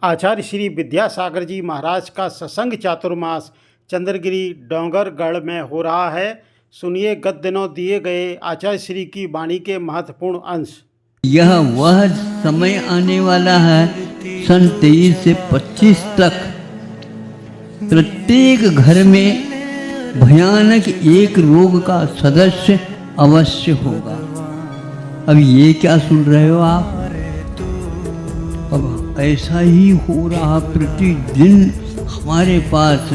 आचार्य श्री विद्यासागर जी महाराज का सत्संग चातुर्मास चंद्रगिरी डोंगरगढ़ में हो रहा है। सुनिए गत दिनों दिए गए आचार्य श्री की वाणी के महत्वपूर्ण अंश। यह वह समय आने वाला है सन 23 से 25 तक प्रत्येक घर में भयानक एक रोग का सदस्य अवश्य होगा। अब ये क्या सुन रहे हो आप? अब ऐसा ही हो रहा, प्रतिदिन हमारे पास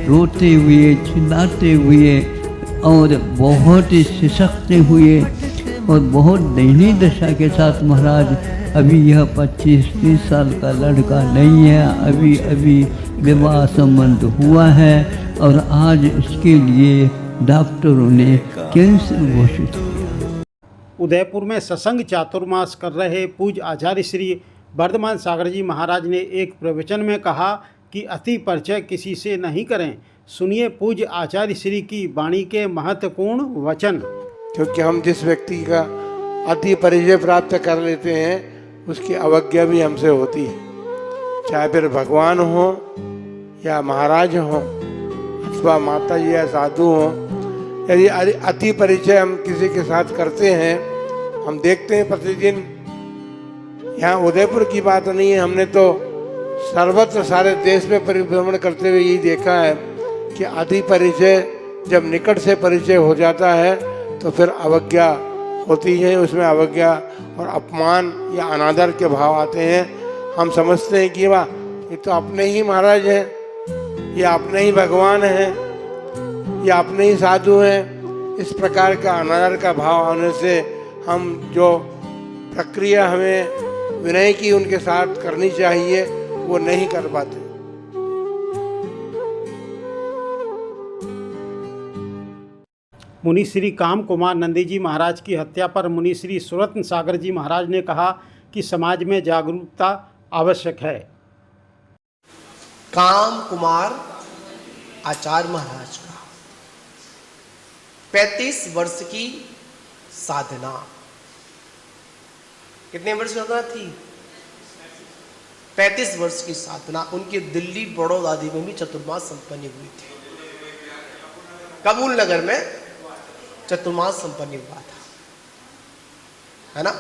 रोते हुए, चिल्लाते हुए और बहुत ही सिसकते हुए और बहुत दयनीय दशा के साथ महाराज, अभी यह 25-30 साल का लड़का नहीं है, अभी अभी विवाह संबंध हुआ है और आज इसके लिए डॉक्टरों ने कैंसर घोषित किया। उदयपुर में सत्संग चातुर्मास कर रहे पूज्य आचार्य श्री वर्धमान सागर जी महाराज ने एक प्रवचन में कहा कि अति परिचय किसी से नहीं करें। सुनिए पूज्य आचार्य श्री की वाणी के महत्वपूर्ण वचन। क्योंकि हम जिस व्यक्ति का अति परिचय प्राप्त कर लेते हैं उसकी अवज्ञा भी हमसे होती है, चाहे फिर भगवान हो या महाराज हो अथवा माता जी या साधु हो। यदि अति परिचय हम किसी के साथ करते हैं, हम देखते हैं प्रतिदिन, यहाँ उदयपुर की बात नहीं है, हमने तो सर्वत्र सारे देश में परिभ्रमण करते हुए यही देखा है कि अति परिचय जब निकट से परिचय हो जाता है तो फिर अवज्ञा होती है, उसमें अवज्ञा और अपमान या अनादर के भाव आते हैं। हम समझते हैं कि वाह ये तो अपने ही महाराज हैं, ये अपने ही भगवान हैं, ये अपने ही साधु हैं। इस प्रकार का अनादर का भाव आने से हम जो प्रक्रिया हमें विनय की उनके साथ करनी चाहिए वो नहीं कर पाते। मुनि श्री काम कुमार नंदी जी महाराज की हत्या पर मुनि श्री सुरत्न सागर जी महाराज ने कहा कि समाज में जागरूकता आवश्यक है। काम कुमार आचार्य महाराज का 35 वर्ष की साधना, कितने वर्ष साधना थी? 35 वर्ष की साधना। उनकी दिल्ली बड़ौदा में भी चतुर्मास संपन्न हुई थी। कबूल नगर में चतुर्मास संपन्न हुआ था, है ना।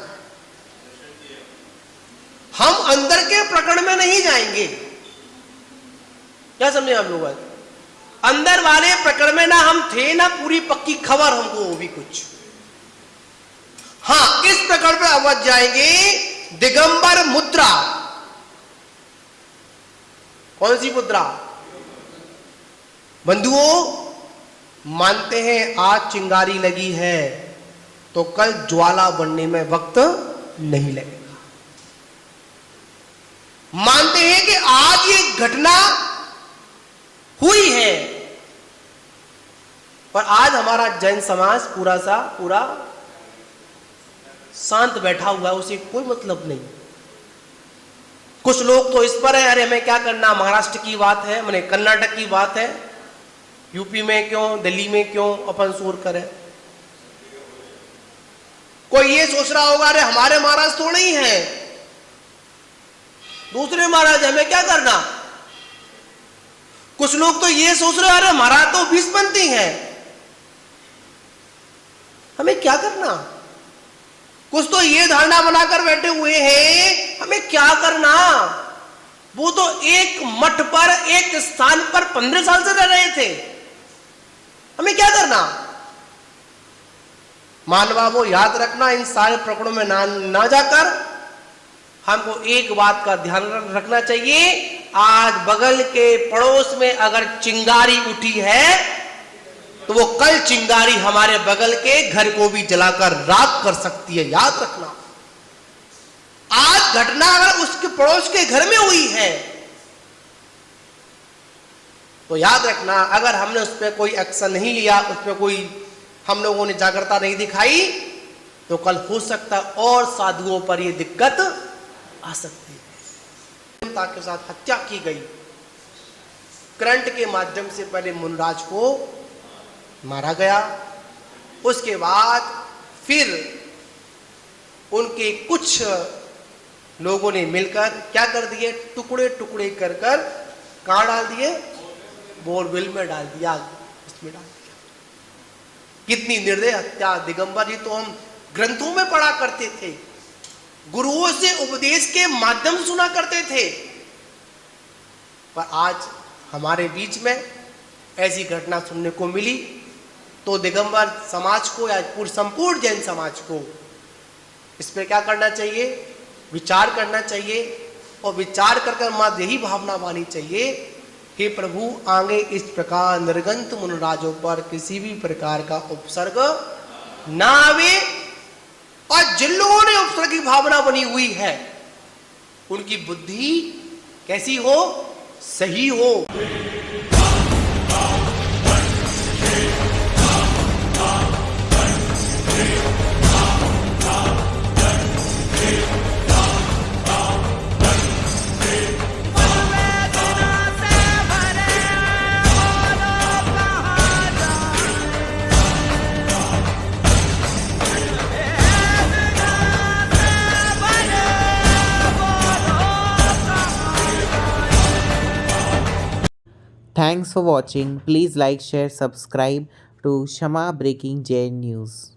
हम अंदर के प्रकरण में नहीं जाएंगे, क्या समझे आप लोग? अंदर वाले प्रकरण में ना हम थे, ना पूरी पक्की खबर हमको वो भी कुछ। हाँ, इस प्रकरण पे अवध जाएंगे। दिगंबर मुद्रा, कौन सी मुद्रा? बंधुओं, मानते हैं आज चिंगारी लगी है तो कल ज्वाला बनने में वक्त नहीं लगेगा। मानते हैं कि आज ये घटना हुई है, पर आज हमारा जैन समाज पूरा शांत बैठा हुआ है, उसे कोई मतलब नहीं। कुछ लोग तो इस पर है, अरे हमें क्या करना, महाराष्ट्र की बात है, मैंने कर्नाटक की बात है, यूपी में क्यों, दिल्ली में क्यों अपन शोर करें। कोई ये सोच रहा होगा अरे हमारे महाराज तो नहीं है, दूसरे महाराज, हमें क्या करना। कुछ लोग तो ये सोच रहे अरे महाराज तो 20-25 है, हमें क्या करना। कुछ तो ये धारणा बनाकर बैठे हुए हैं हमें क्या करना। वो तो एक मठ पर, एक स्थान पर 15 साल से रह रहे थे, हमें क्या करना। मानवा वो याद रखना, इन सारे प्रकरणों में ना जाकर हमको एक बात का ध्यान रखना चाहिए। आज बगल के पड़ोस में अगर चिंगारी उठी है तो वो कल चिंगारी हमारे बगल के घर को भी जलाकर राख कर सकती है, याद रखना। आज घटना अगर उसके पड़ोस के घर में हुई है तो याद रखना, अगर हमने उस पर कोई एक्शन नहीं लिया, उस पर कोई हम लोगों ने जागरूकता नहीं दिखाई, तो कल हो सकता है और साधुओं पर यह दिक्कत आ सकती है। के साथ हत्या की गई, करंट के माध्यम से पहले मुनराज को मारा गया, उसके बाद फिर उनके कुछ लोगों ने मिलकर क्या कर दिए, टुकड़े टुकड़े कर कर कहाँ डाल दिए, बोरवेल में डाल दिया, उसमें डाल दिया। कितनी निर्दय हत्या। दिगंबर जी तो हम ग्रंथों में पढ़ा करते थे, गुरुओं से उपदेश के माध्यम से सुना करते थे, पर आज हमारे बीच में ऐसी घटना सुनने को मिली। तो दिगंबर समाज को या संपूर्ण जैन समाज को इस पर क्या करना चाहिए, विचार करना चाहिए, और विचार कर मात्र यही भावना मानी चाहिए, हे प्रभु आगे इस प्रकार निर्गंत मुनराजों पर किसी भी प्रकार का उपसर्ग ना आवे, और जिन लोगों ने उपसर्ग की भावना बनी हुई है उनकी बुद्धि कैसी हो, सही हो। Thanks for watching. Please like, share, subscribe to Shama Breaking Jain News.